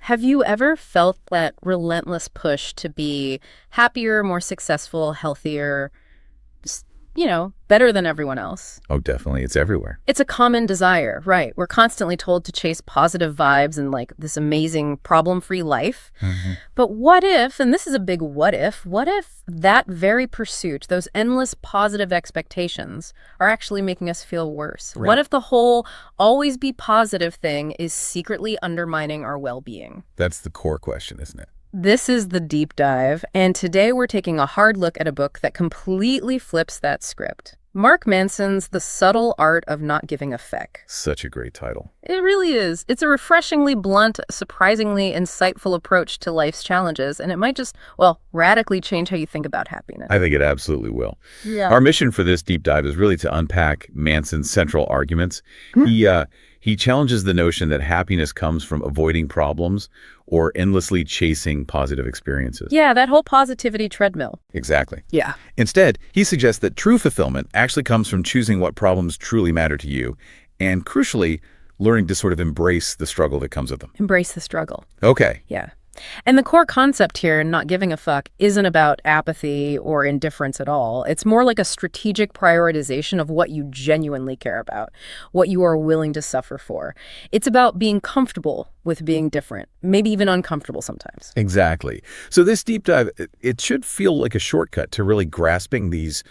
Have you ever felt that relentless push to be happier, more successful, healthier, s- better than everyone else? Oh, definitely. It's everywhere. It's a common desire, right? We're constantly told to chase positive vibes and like this amazing problem-free life. Hmm. But what if, and this is a big what if that very pursuit, those endless positive expectations, are actually making us feel worse? Right. What if the whole always be positive thing is secretly undermining our well-being? That's the core question, isn't it? This is the deep dive, and today we're taking a hard look at a book that completely flips that script. Mark Manson's The Subtle Art of Not Giving a Feck. Such a great title. It really is. It's a refreshingly blunt, surprisingly insightful approach to life's challenges, and it might just, well, radically change how you think about happiness. I think it absolutely will. Yeah. Our mission for this deep dive is really to unpack Manson's central arguments. He challenges the notion that happiness comes from avoiding problems or endlessly chasing positive experiences. Yeah, that whole positivity treadmill. Exactly. Yeah. Instead, he suggests that true fulfillment actually comes from choosing what problems truly matter to you and, crucially, learning to sort of embrace the struggle that comes with them. Embrace the struggle. Okay. Yeah. And the core concept here, not giving a fuck, isn't about apathy or indifference at all. It's more like a strategic prioritization of what you genuinely care about, what you are willing to suffer for. It's about being comfortable with being different, maybe even uncomfortable sometimes. Exactly. So this deep dive, it should feel like a shortcut to really grasping these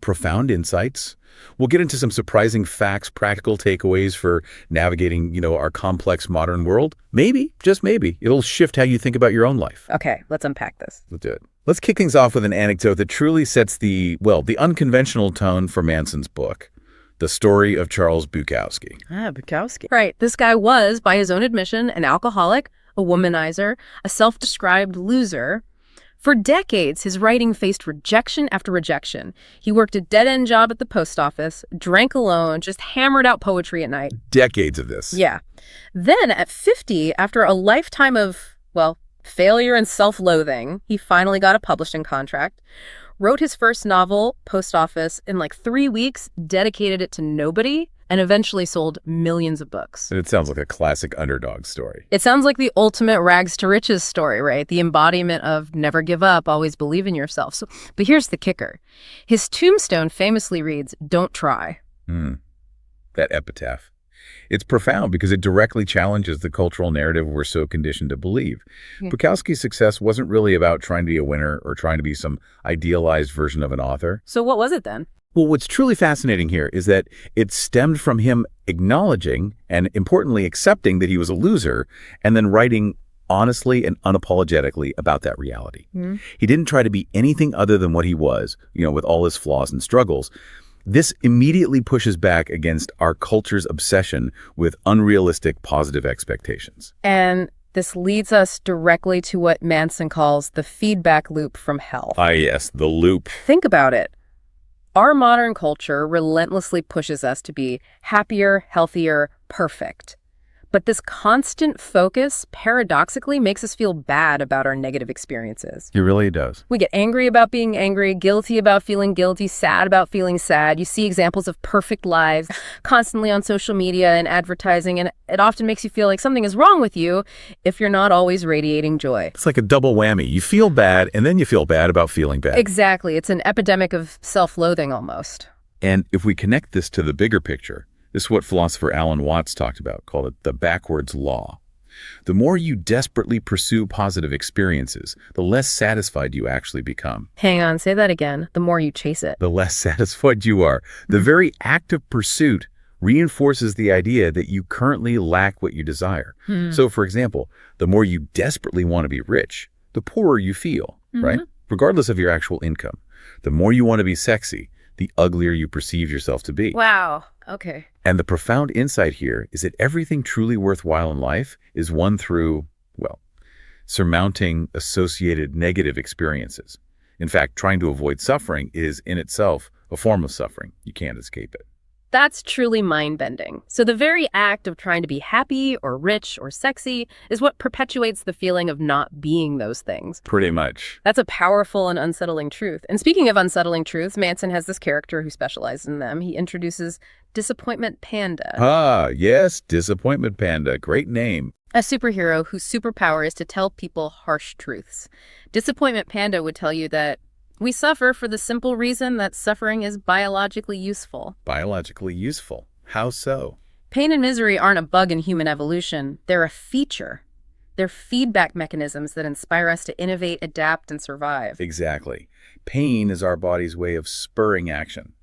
profound insights. We'll get into some surprising facts, practical takeaways for navigating, our complex modern world. Maybe, just maybe, it'll shift how you think about your own life. Okay, let's unpack this. Let's do it. Let's kick things off with an anecdote that truly sets the unconventional tone for Manson's book, The Story of Charles Bukowski. Bukowski. Right. This guy was, by his own admission, an alcoholic, a womanizer, a self-described loser. For decades, his writing faced rejection after rejection. He worked a dead-end job at the post office, drank alone, just hammered out poetry at night. Decades of this. Yeah. Then at 50, after a lifetime of, failure and self-loathing, he finally got a publishing contract, wrote his first novel, Post Office, in like 3 weeks, dedicated it to nobody, and eventually sold millions of books. It sounds like a classic underdog story. It sounds like the ultimate rags to riches story, right? The embodiment of never give up, always believe in yourself. But here's the kicker. His tombstone famously reads, "Don't try." That epitaph. It's profound because it directly challenges the cultural narrative we're so conditioned to believe. Bukowski's success wasn't really about trying to be a winner or trying to be some idealized version of an author. So what was it then? Well, what's truly fascinating here is that it stemmed from him acknowledging and, importantly, accepting that he was a loser and then writing honestly and unapologetically about that reality. He didn't try to be anything other than what he was, with all his flaws and struggles. This immediately pushes back against our culture's obsession with unrealistic positive expectations. And this leads us directly to what Manson calls the feedback loop from hell. Ah, yes, the loop. Think about it. Our modern culture relentlessly pushes us to be happier, healthier, perfect. But this constant focus paradoxically makes us feel bad about our negative experiences. It really does. We get angry about being angry, guilty about feeling guilty, sad about feeling sad. You see examples of perfect lives constantly on social media and advertising, and it often makes you feel like something is wrong with you if you're not always radiating joy. It's like a double whammy. You feel bad, and then you feel bad about feeling bad. Exactly. It's an epidemic of self-loathing almost. And if we connect this to the bigger picture, this is what philosopher Alan Watts talked about, called it the backwards law. The more you desperately pursue positive experiences, the less satisfied you actually become. Hang on, say that again. The more you chase it. The less satisfied you are. The very act of pursuit reinforces the idea that you currently lack what you desire. So, for example, the more you desperately want to be rich, the poorer you feel, right? Regardless of your actual income. The more you want to be sexy, the uglier you perceive yourself to be. Wow. Okay. And the profound insight here is that everything truly worthwhile in life is won through, surmounting associated negative experiences. In fact, trying to avoid suffering is in itself a form of suffering. You can't escape it. That's truly mind-bending. So the very act of trying to be happy or rich or sexy is what perpetuates the feeling of not being those things. Pretty much. That's a powerful and unsettling truth. And speaking of unsettling truths, Manson has this character who specializes in them. He introduces Disappointment Panda, Ah, yes, Disappointment Panda. Great name. a superhero whose superpower is to tell people harsh truths. Disappointment Panda would tell you that we suffer for the simple reason that suffering is biologically useful. Biologically useful. How so? Pain and misery aren't a bug in human evolution. They're a feature. They're feedback mechanisms that inspire us to innovate, adapt, and survive. Exactly. Pain is our body's way of spurring action.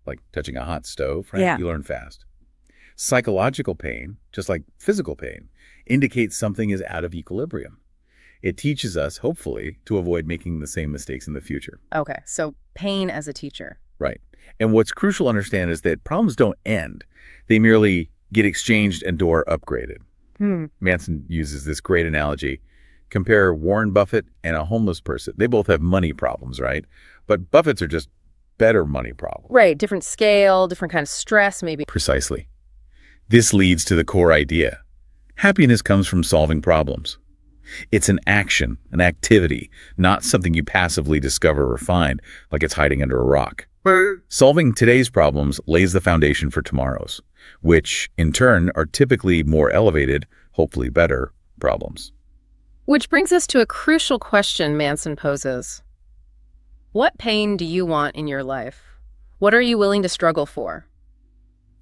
Like touching a hot stove, right? Yeah. You learn fast. Psychological pain, just like physical pain, indicates something is out of equilibrium. It teaches us, hopefully, to avoid making the same mistakes in the future. Okay, so pain as a teacher. Right. And what's crucial to understand is that problems don't end. They merely get exchanged and/or upgraded. Manson uses this great analogy. Compare Warren Buffett and a homeless person. They both have money problems, right? But Buffett's are just better money problems. Right, different scale, different kind of stress, maybe. Precisely. This leads to the core idea. Happiness comes from solving problems. It's an action, an activity, not something you passively discover or find like it's hiding under a rock. Solving today's problems lays the foundation for tomorrow's, which, in turn, are typically more elevated, hopefully better, problems. Which brings us to a crucial question Manson poses. What pain do you want in your life? What are you willing to struggle for?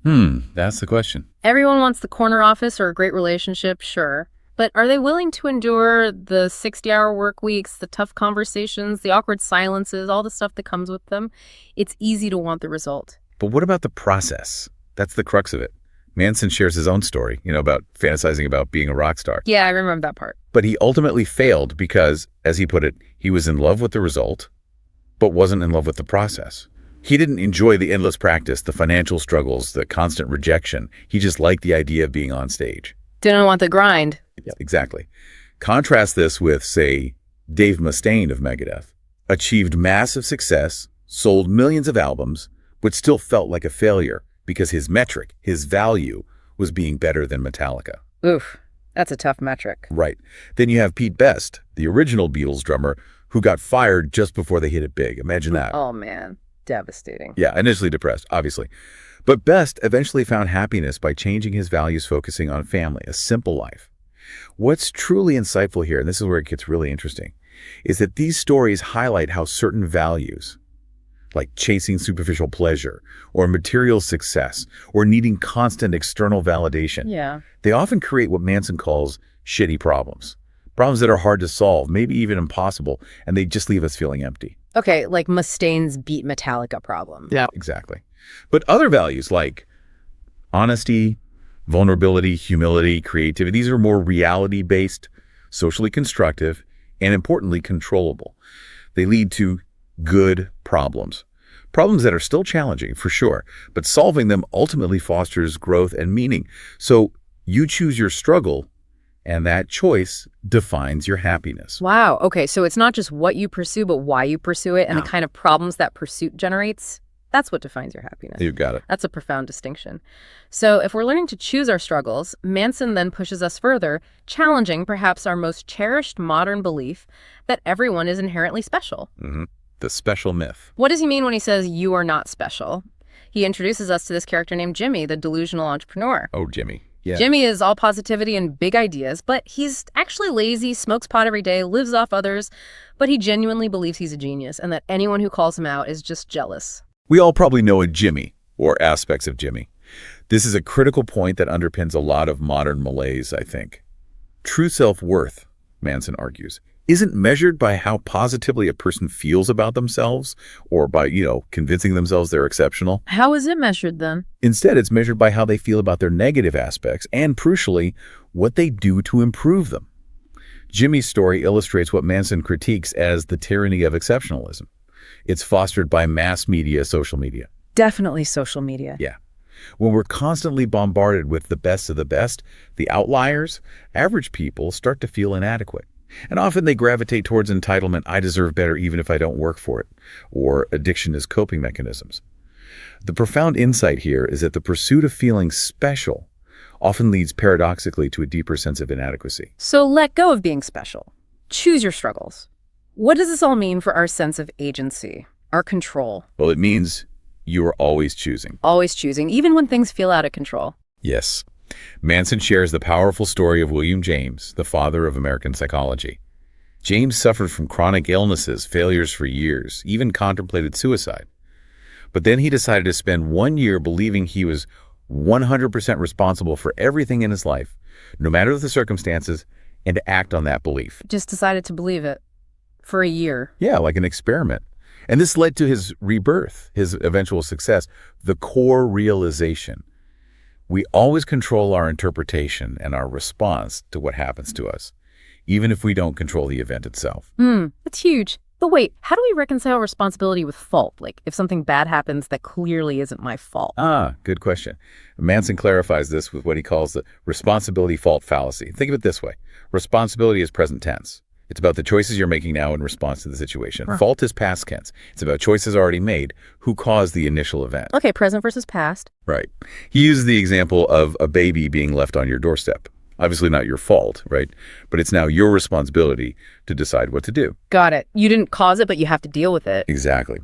That's the question. Everyone wants the corner office or a great relationship, sure. But are they willing to endure the 60-hour work weeks, the tough conversations, the awkward silences, all the stuff that comes with them? It's easy to want the result. But what about the process? That's the crux of it. Manson shares his own story, about fantasizing about being a rock star. Yeah, I remember that part. But he ultimately failed because, as he put it, he was in love with the result, but wasn't in love with the process. He didn't enjoy the endless practice, the financial struggles, the constant rejection. He just liked the idea of being on stage. Didn't want the grind. Yep. Exactly. Contrast this with, say, Dave Mustaine of Megadeth. Achieved massive success, sold millions of albums, but still felt like a failure because his metric, his value, was being better than Metallica. Oof, that's a tough metric. Right. Then you have Pete Best, the original Beatles drummer, who got fired just before they hit it big. Imagine that. Oh, man. Devastating. Yeah, initially depressed, obviously. But Best eventually found happiness by changing his values, focusing on family, a simple life. What's truly insightful here, and this is where it gets really interesting, is that these stories highlight how certain values, like chasing superficial pleasure or material success or needing constant external validation, they often create what Manson calls shitty problems. Problems that are hard to solve, maybe even impossible, and they just leave us feeling empty. Okay, like Mustaine's Beat Metallica problem. Yeah, exactly. But other values like honesty, vulnerability, humility, creativity, these are more reality-based, socially constructive, and importantly, controllable. They lead to good problems. Problems that are still challenging, for sure, but solving them ultimately fosters growth and meaning. So you choose your struggle, and that choice defines your happiness. Wow. Okay, so it's not just what you pursue, but why you pursue it and the kind of problems that pursuit generates. That's what defines your happiness. You got it. That's a profound distinction. So if we're learning to choose our struggles, Manson then pushes us further, challenging perhaps our most cherished modern belief that everyone is inherently special. The special myth. What does he mean when he says you are not special? He introduces us to this character named Jimmy, the delusional entrepreneur. Oh, Jimmy. Yeah. Jimmy is all positivity and big ideas, but he's actually lazy, smokes pot every day, lives off others, but he genuinely believes he's a genius and that anyone who calls him out is just jealous. We all probably know a Jimmy, or aspects of Jimmy. This is a critical point that underpins a lot of modern malaise, I think. True self-worth, Manson argues, isn't measured by how positively a person feels about themselves or by, convincing themselves they're exceptional. How is it measured then? Instead, it's measured by how they feel about their negative aspects and, crucially, what they do to improve them. Jimmy's story illustrates what Manson critiques as the tyranny of exceptionalism. It's fostered by mass media, social media. Definitely social media. Yeah. When we're constantly bombarded with the best of the best, the outliers, average people start to feel inadequate. And often they gravitate towards entitlement, I deserve better even if I don't work for it, or addiction as coping mechanisms. The profound insight here is that the pursuit of feeling special often leads paradoxically to a deeper sense of inadequacy. So let go of being special. Choose your struggles. What does this all mean for our sense of agency, our control? Well, it means you are always choosing. Always choosing, even when things feel out of control. Yes. Manson shares the powerful story of William James, the father of American psychology. James suffered from chronic illnesses, failures for years, even contemplated suicide. But then he decided to spend 1 year believing he was 100% responsible for everything in his life, no matter the circumstances, and to act on that belief. Just decided to believe it for a year. Yeah, like an experiment. And this led to his rebirth, his eventual success, the core realization. We always control our interpretation and our response to what happens to us, even if we don't control the event itself. That's huge. But wait, how do we reconcile responsibility with fault? Like, if something bad happens that clearly isn't my fault. Good question. Manson clarifies this with what he calls the responsibility fault fallacy. Think of it this way. Responsibility is present tense. It's about the choices you're making now in response to the situation. Huh. Fault is past tense. It's about choices already made, who caused the initial event. Okay, present versus past. Right. He uses the example of a baby being left on your doorstep. Obviously not your fault, right? But it's now your responsibility to decide what to do. Got it. You didn't cause it, but you have to deal with it. Exactly.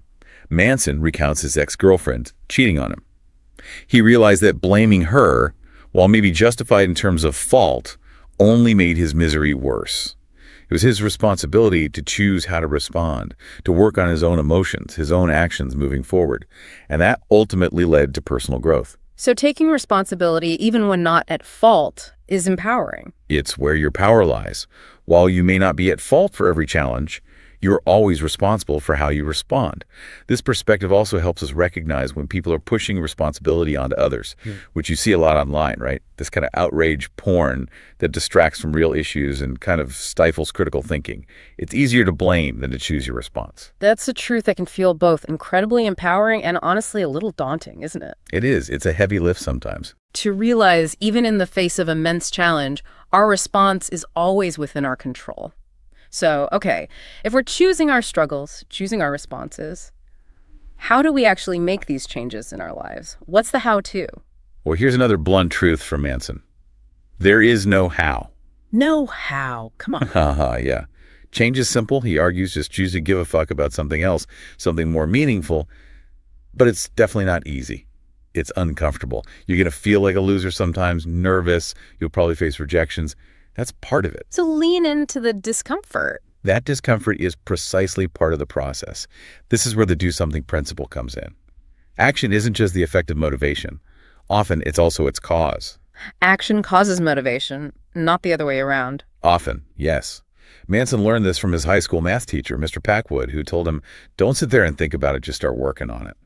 Manson recounts his ex-girlfriend cheating on him. He realized that blaming her, while maybe justified in terms of fault, only made his misery worse. It was his responsibility to choose how to respond, to work on his own emotions, his own actions moving forward. And that ultimately led to personal growth. So taking responsibility, even when not at fault, is empowering. It's where your power lies. While you may not be at fault for every challenge, you're always responsible for how you respond. This perspective also helps us recognize when people are pushing responsibility onto others, which you see a lot online, right? This kind of outrage porn that distracts from real issues and kind of stifles critical thinking. It's easier to blame than to choose your response. That's a truth that can feel both incredibly empowering and honestly a little daunting, isn't it? It is. It's a heavy lift sometimes. To realize, even in the face of immense challenge, our response is always within our control. So, okay, if we're choosing our struggles, choosing our responses, how do we actually make these changes in our lives? What's the how-to? Well, here's another blunt truth from Manson. There is no how. No how. Come on. Yeah. Change is simple, he argues, just choose to give a fuck about something else, something more meaningful, but it's definitely not easy. It's uncomfortable. You're going to feel like a loser sometimes, nervous, you'll probably face rejections. That's part of it. So lean into the discomfort. That discomfort is precisely part of the process. This is where the do something principle comes in. Action isn't just the effect of motivation. Often, it's also its cause. Action causes motivation, not the other way around. Often, yes. Manson learned this from his high school math teacher, Mr. Packwood, who told him, don't sit there and think about it, just start working on it,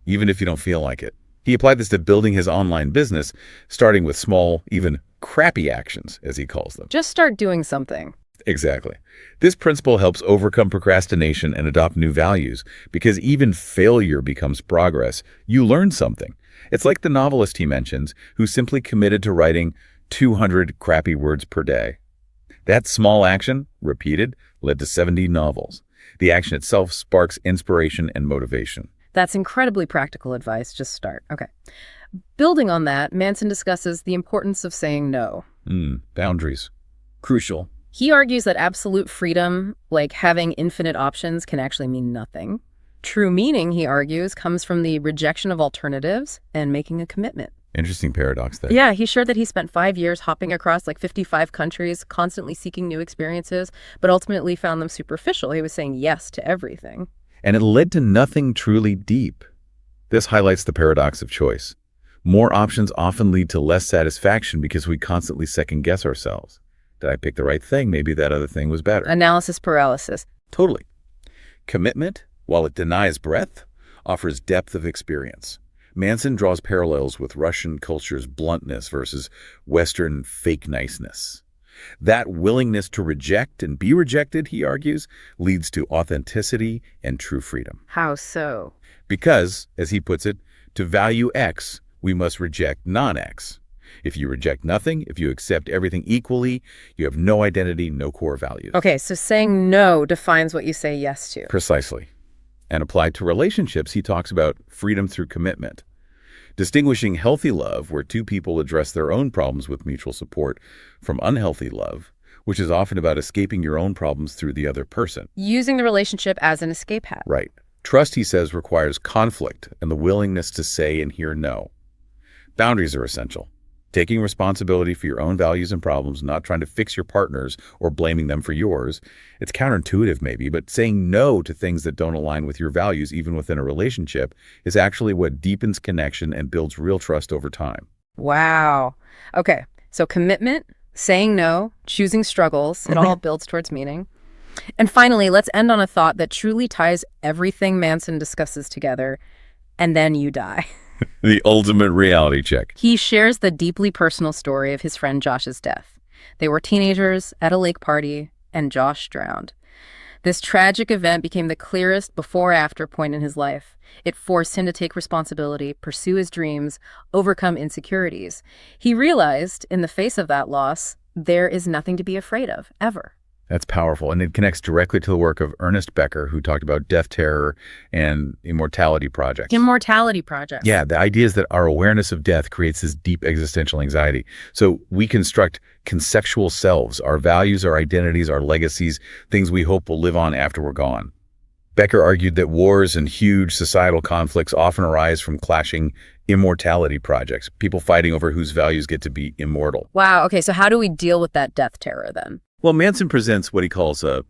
even if you don't feel like it. He applied this to building his online business, starting with small, even crappy actions, as he calls them. Just start doing something. Exactly. This principle helps overcome procrastination and adopt new values, because even failure becomes progress. You learn something. It's like the novelist he mentions, who simply committed to writing 200 crappy words per day. That small action, repeated, led to 70 novels. The action itself sparks inspiration and motivation. That's incredibly practical advice. Just start. Okay. Building on that, Manson discusses the importance of saying no. Boundaries. Crucial. He argues that absolute freedom, like having infinite options, can actually mean nothing. True meaning, he argues, comes from the rejection of alternatives and making a commitment. Interesting paradox there. Yeah, he shared that he spent 5 years hopping across like 55 countries, constantly seeking new experiences, but ultimately found them superficial. He was saying yes to everything. And it led to nothing truly deep. This highlights the paradox of choice. More options often lead to less satisfaction because we constantly second-guess ourselves. Did I pick the right thing? Maybe that other thing was better. Analysis paralysis. Totally. Commitment, while it denies breadth, offers depth of experience. Manson draws parallels with Russian culture's bluntness versus Western fake niceness. That willingness to reject and be rejected, he argues, leads to authenticity and true freedom. How so? Because, as he puts it, to value X, we must reject non-X. If you reject nothing, if you accept everything equally, you have no identity, no core values. Okay, so saying no defines what you say yes to. Precisely. And applied to relationships, he talks about freedom through commitment, distinguishing healthy love, where two people address their own problems with mutual support, from unhealthy love, which is often about escaping your own problems through the other person. Using the relationship as an escape hatch. Right. Trust, he says, requires conflict and the willingness to say and hear no. Boundaries are essential. Taking responsibility for your own values and problems, not trying to fix your partner's or blaming them for yours. It's counterintuitive maybe, but saying no to things that don't align with your values, even within a relationship, is actually what deepens connection and builds real trust over time. Wow. Okay, so commitment, saying no, choosing struggles, it all builds towards meaning. And finally, let's end on a thought that truly ties everything Manson discusses together, and then you die. The ultimate reality check. He shares the deeply personal story of his friend Josh's death. They were teenagers at a lake party, and Josh drowned. This tragic event became the clearest before-after point in his life. It forced him to take responsibility, pursue his dreams, overcome insecurities. He realized, in the face of that loss, there is nothing to be afraid of, ever. That's powerful, and it connects directly to the work of Ernest Becker, who talked about death terror and immortality projects. Immortality projects. Yeah, the idea is that our awareness of death creates this deep existential anxiety. So we construct conceptual selves, our values, our identities, our legacies, things we hope will live on after we're gone. Becker argued that wars and huge societal conflicts often arise from clashing immortality projects, people fighting over whose values get to be immortal. Wow, okay, so how do we deal with that death terror then? Well, Manson presents what he calls a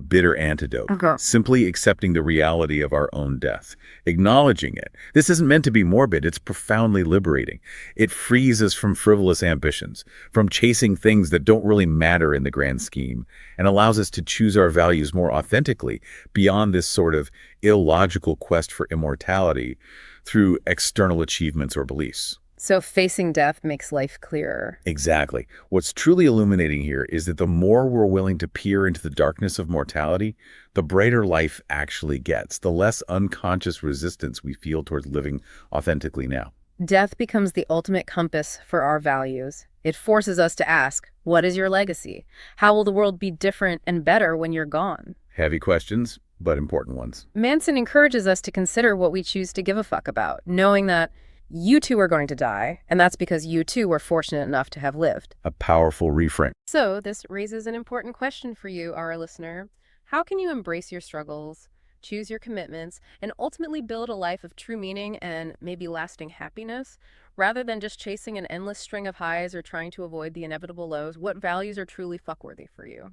bitter antidote, simply accepting the reality of our own death, acknowledging it. This isn't meant to be morbid. It's profoundly liberating. It frees us from frivolous ambitions, from chasing things that don't really matter in the grand scheme, and allows us to choose our values more authentically beyond this sort of illogical quest for immortality through external achievements or beliefs. So facing death makes life clearer. Exactly. What's truly illuminating here is that the more we're willing to peer into the darkness of mortality, the brighter life actually gets, the less unconscious resistance we feel towards living authentically now. Death becomes the ultimate compass for our values. It forces us to ask, what is your legacy? How will the world be different and better when you're gone? Heavy questions, but important ones. Manson encourages us to consider what we choose to give a fuck about, knowing that you too are going to die, and that's because you too were fortunate enough to have lived. A powerful reframe. So this raises an important question for you, our listener. How can you embrace your struggles, choose your commitments, and ultimately build a life of true meaning and maybe lasting happiness, rather than just chasing an endless string of highs or trying to avoid the inevitable lows? What values are truly fuckworthy for you?